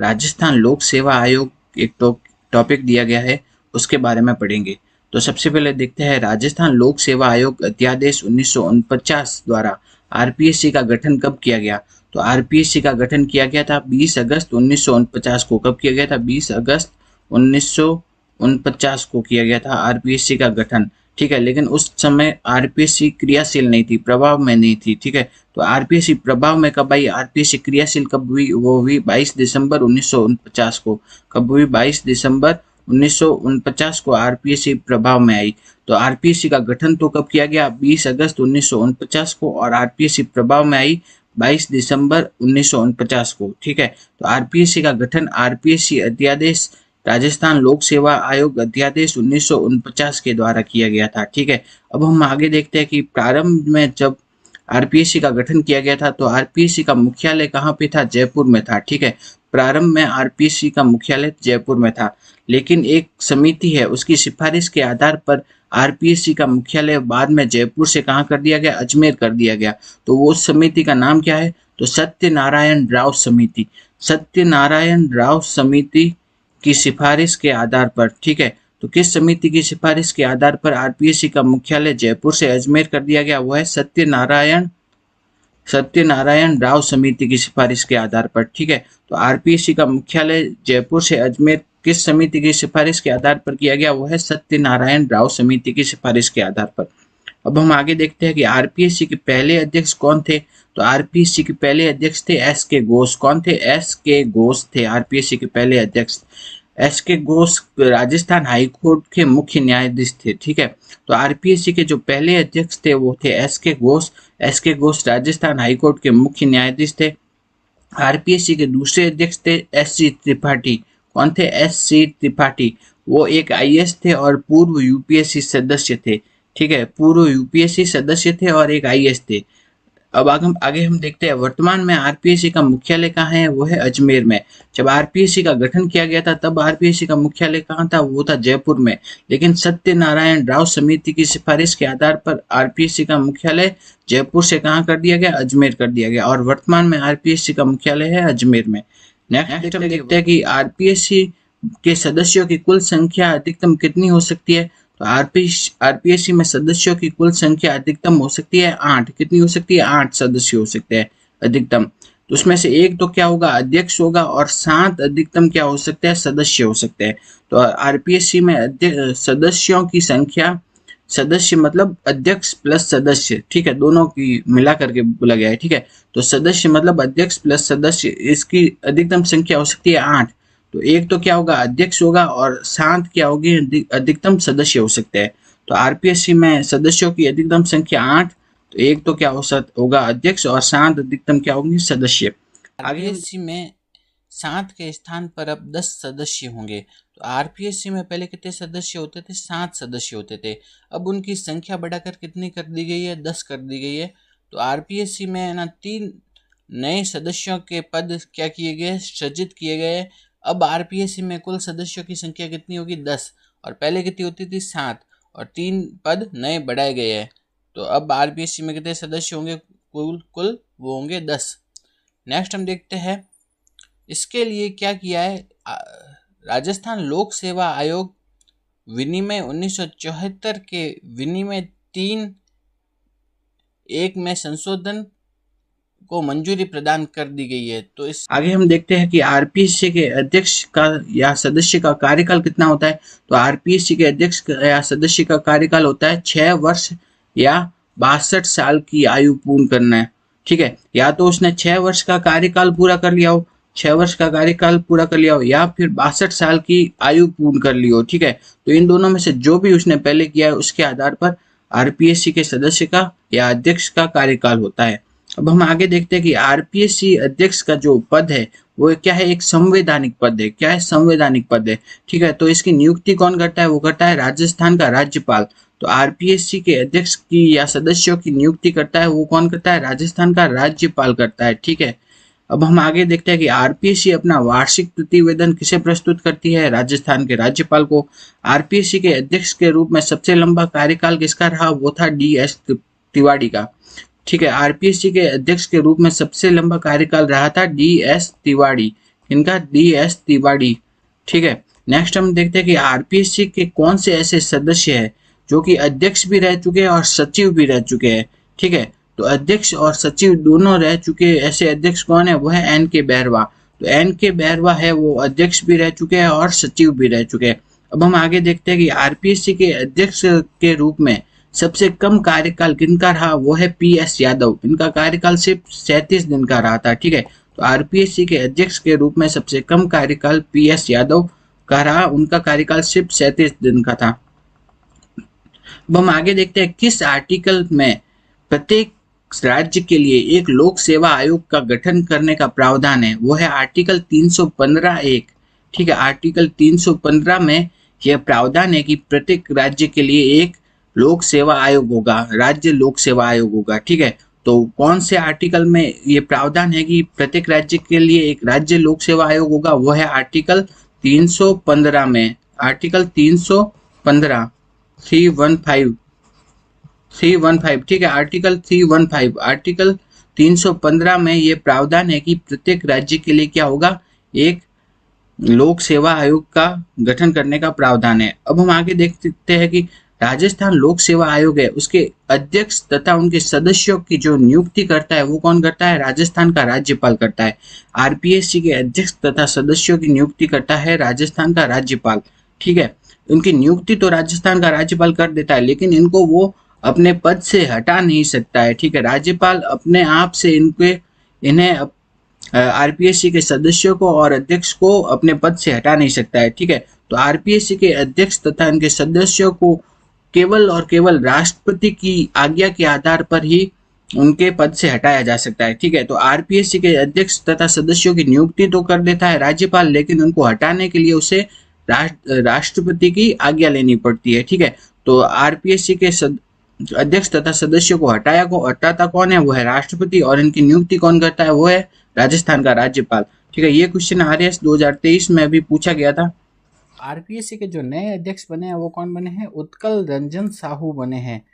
राजस्थान लोक सेवा आयोग एक टॉपिक दिया गया है, उसके बारे में पढ़ेंगे। तो सबसे पहले देखते हैं राजस्थान लोक सेवा आयोग अध्यादेश 1949 द्वारा आरपीएससी का गठन कब किया गया। तो आरपीएससी का गठन किया गया था 20 अगस्त 1949 को। कब किया गया था? 20 अगस्त 1949 को किया गया था आरपीएससी का गठन। ठीक है, लेकिन उस समय आरपीएससी क्रियाशील नहीं थी, प्रभाव में नहीं थी। ठीक है, तो आरपीएससी प्रभाव में कब आई, आरपीएससी क्रियाशील कब हुई? वो हुई 22 दिसंबर 1949 को। कब हुई? 22 दिसंबर 1949 को आरपीएससी प्रभाव में आई। तो आरपीएससी का गठन तो कब किया गया? 20 अगस्त 1949 को, और आरपीएससी प्रभाव में आई 22 दिसंबर 1949 को। ठीक है, तो आरपीएससी का गठन आरपीएससी अध्यादेश राजस्थान लोक सेवा आयोग अध्यादेश 1949 के द्वारा किया गया था। ठीक है, अब हम आगे देखते हैं कि प्रारंभ में जब आरपीएससी का गठन किया गया था तो आरपीएससी का मुख्यालय कहाँ पे था? जयपुर में था। ठीक है, प्रारंभ में आरपीएससी का मुख्यालय जयपुर में था, लेकिन एक समिति है, उसकी सिफारिश के आधार पर आरपीएससी का मुख्यालय बाद में जयपुर से कहाँ कर दिया गया? अजमेर कर दिया गया। तो वो समिति का नाम क्या है? तो सत्यनारायण राव समिति। सत्यनारायण राव समिति की सिफारिश के आधार पर, ठीक है, तो किस समिति की सिफारिश के आधार पर आरपीएससी का मुख्यालय जयपुर से अजमेर कर दिया गया? वो है सत्यनारायण राव समिति की सिफारिश के आधार पर। ठीक है, तो आरपीएससी का मुख्यालय जयपुर से अजमेर किस समिति की सिफारिश के आधार पर किया गया? वो है सत्यनारायण राव समिति की सिफारिश के आधार पर। अब हम आगे देखते हैं कि आरपीएससी के पहले अध्यक्ष कौन थे। तो आरपीएससी के पहले अध्यक्ष थे एस के घोष। कौन थे? एस के घोष थे आरपीएससी के पहले अध्यक्ष। एस के घोष राजस्थान हाईकोर्ट के मुख्य न्यायाधीश थे। ठीक है, तो आरपीएससी के जो पहले अध्यक्ष थे वो थे एस के घोष। एस के घोष राजस्थान हाईकोर्ट के मुख्य न्यायाधीश थे। आरपीएससी के दूसरे अध्यक्ष थे एस सी त्रिपाठी। कौन थे? S C Tripathi. वो एक आईएएस थे और पूर्व यूपीएससी सदस्य थे। ठीक है, पूर्व यूपीएससी सदस्य थे और एक आईएएस थे। अब आगे हम देखते हैं वर्तमान में आरपीएससी का मुख्यालय कहाँ है? वो है अजमेर में। जब आरपीएससी का गठन किया गया था तब आरपीएससी का मुख्यालय कहाँ था? वो था जयपुर में। लेकिन सत्यनारायण राव समिति की सिफारिश के आधार पर आरपीएससी का मुख्यालय जयपुर से कहाँ कर दिया गया? अजमेर कर दिया गया, और वर्तमान में आरपीएससी का मुख्यालय है अजमेर में। नेक्स्ट हम देखते हैं कि आरपीएससी के सदस्यों की कुल संख्या अधिकतम कितनी हो सकती है। तो आरपीएससी में सदस्यों की कुल संख्या अधिकतम हो सकती है 8। कितनी हो सकती है? 8 सदस्य हो सकते हैं अधिकतम। तो उसमें से एक तो क्या होगा? अध्यक्ष होगा, और 7 अधिकतम क्या हो सकते हैं? सदस्य हो सकते हैं। तो आरपीएससी में सदस्यों की संख्या, सदस्य मतलब अध्यक्ष प्लस सदस्य, ठीक है, दोनों की मिला करके बोला गया है। ठीक है, तो सदस्य मतलब अध्यक्ष प्लस सदस्य, इसकी अधिकतम संख्या हो सकती है 8। तो एक तो क्या होगा? अध्यक्ष होगा, और 7 क्या होगी? अधिकतम सदस्य हो सकते हैं। तो आरपीएससी में सदस्यों की अधिकतम संख्या 8। तो एक तो क्या होगा? अध्यक्ष, और 7 अधिकतम क्या होंगे? सदस्य। आरपीएससी में 7 के स्थान पर अब 10 सदस्य होंगे। तो आरपीएससी में पहले कितने सदस्य होते थे? 7 सदस्य होते थे। अब उनकी संख्या बढ़ाकर कितनी कर दी गई है? 10 कर दी गई है। तो आरपीएससी में ना 3 नए सदस्यों के पद क्या किए गए? सृजित किए गए। अब आरपीएससी में कुल सदस्यों की संख्या कितनी होगी? 10, और पहले कितनी होती थी? 7, और 3 पद नए बढ़ाए गए हैं। तो अब आरपीएससी में कितने सदस्य होंगे? कुल वो होंगे 10। नेक्स्ट हम देखते हैं इसके लिए क्या किया है। राजस्थान लोक सेवा आयोग विनिमय 1974 के विनिमय 3(1) में संशोधन को मंजूरी प्रदान कर दी गई है। तो इस आगे हम देखते हैं कि आरपीएससी के अध्यक्ष का या सदस्य का कार्यकाल कितना होता है। तो आरपीएससी के अध्यक्ष या सदस्य का कार्यकाल होता है 6 वर्ष या 62 साल की आयु पूर्ण करना है। ठीक है, या तो उसने 6 वर्ष का कार्यकाल पूरा कर लिया हो, 6 वर्ष का कार्यकाल पूरा कर लिया हो, या फिर 62 साल की आयु पूर्ण कर ली हो। ठीक है, तो इन दोनों में से जो भी उसने पहले किया है उसके आधार पर आरपीएससी के सदस्य का या अध्यक्ष का कार्यकाल होता है। अब हम आगे देखते हैं कि आरपीएससी अध्यक्ष का जो पद है वो क्या है? एक संवैधानिक पद है। क्या है? संवैधानिक पद है। ठीक है, तो इसकी नियुक्ति कौन करता है? वो करता है राजस्थान का राज्यपाल। तो आरपीएससी के अध्यक्ष की या सदस्यों की नियुक्ति करता है वो कौन करता है? राजस्थान का राज्यपाल करता है। ठीक है, अब हम आगे देखते हैं कि आरपीएससी अपना वार्षिक प्रतिवेदन किसे प्रस्तुत करती है? राजस्थान के राज्यपाल को। आरपीएससी के अध्यक्ष के रूप में सबसे लंबा कार्यकाल किसका रहा? वो था DS तिवारी का। ठीक है, आरपीएससी के अध्यक्ष के रूप में सबसे लंबा कार्यकाल रहा था DS तिवारी। इनका DS तिवारी। ठीक है, नेक्स्ट हम देखते हैं कि आरपीएससी के कौन से ऐसे सदस्य हैं जो कि अध्यक्ष भी रह चुके हैं और सचिव भी रह चुके हैं। ठीक है, तो अध्यक्ष और सचिव दोनों रह चुके ऐसे अध्यक्ष कौन है, वो है NK बैरवा। तो NK बैरवा है वो अध्यक्ष भी रह चुके हैं और सचिव भी रह चुके हैं। अब हम आगे देखते हैं कि आरपीएससी के अध्यक्ष के रूप में सबसे कम कार्यकाल किनका रहा, वो है PS यादव। इनका कार्यकाल सिर्फ 37 दिन का रहा था। ठीक है, तो आरपीएससी के अध्यक्ष के रूप में सबसे कम कार्यकाल PS यादव का रहा, उनका कार्यकाल सिर्फ 37 दिन का था। अब हम आगे देखते हैं किस आर्टिकल में प्रत्येक राज्य के लिए एक लोक सेवा आयोग का गठन करने का प्रावधान है, वो है आर्टिकल 315(1). ठीक है, आर्टिकल 315 में यह प्रावधान है कि प्रत्येक राज्य के लिए एक लोक सेवा आयोग होगा, राज्य लोक सेवा आयोग होगा। ठीक है, तो कौन से आर्टिकल में ये प्रावधान है कि प्रत्येक राज्य के लिए एक राज्य लोक सेवा आयोग होगा, वो है आर्टिकल 315 में। आर्टिकल 315 315। ठीक है, आर्टिकल 315, आर्टिकल 315 में ये प्रावधान है कि प्रत्येक राज्य के लिए क्या होगा, एक लोक सेवा आयोग का गठन करने का प्रावधान है। अब हम आगे देख सकते हैं कि राजस्थान लोक सेवा आयोग है, उसके अध्यक्ष तथा उनके सदस्यों की जो नियुक्ति करता है वो कौन करता है, राजस्थान का राज्यपाल करता है। आरपीएससी के अध्यक्ष तथा सदस्यों की नियुक्ति करता है राजस्थान का राज्यपाल। ठीक है, उनकी नियुक्ति तो राजस्थान का राज्यपाल कर देता है, लेकिन इनको वो अपने पद से हटा नहीं सकता है। ठीक है, राज्यपाल अपने आप से इन्हें आरपीएससी के सदस्यों को और अध्यक्ष को अपने पद से हटा नहीं सकता है। ठीक है, तो आरपीएससी के अध्यक्ष तथा इनके सदस्यों को केवल और केवल राष्ट्रपति की आज्ञा के आधार पर ही उनके पद से हटाया जा सकता है। ठीक है, तो आरपीएससी के अध्यक्ष तथा सदस्यों की नियुक्ति तो कर देता है राज्यपाल, लेकिन उनको हटाने के लिए उसे राष्ट्रपति की आज्ञा लेनी पड़ती है। ठीक है, तो आरपीएससी के अध्यक्ष तथा सदस्यों को हटाता कौन है, वो है राष्ट्रपति, और इनकी नियुक्ति कौन करता है, वो है राजस्थान का राज्यपाल। ठीक है, ये क्वेश्चन आरएस 2023 में अभी पूछा गया था। आरपीएससी के जो नए अध्यक्ष बने हैं वो कौन बने हैं, उत्कल रंजन साहू बने हैं।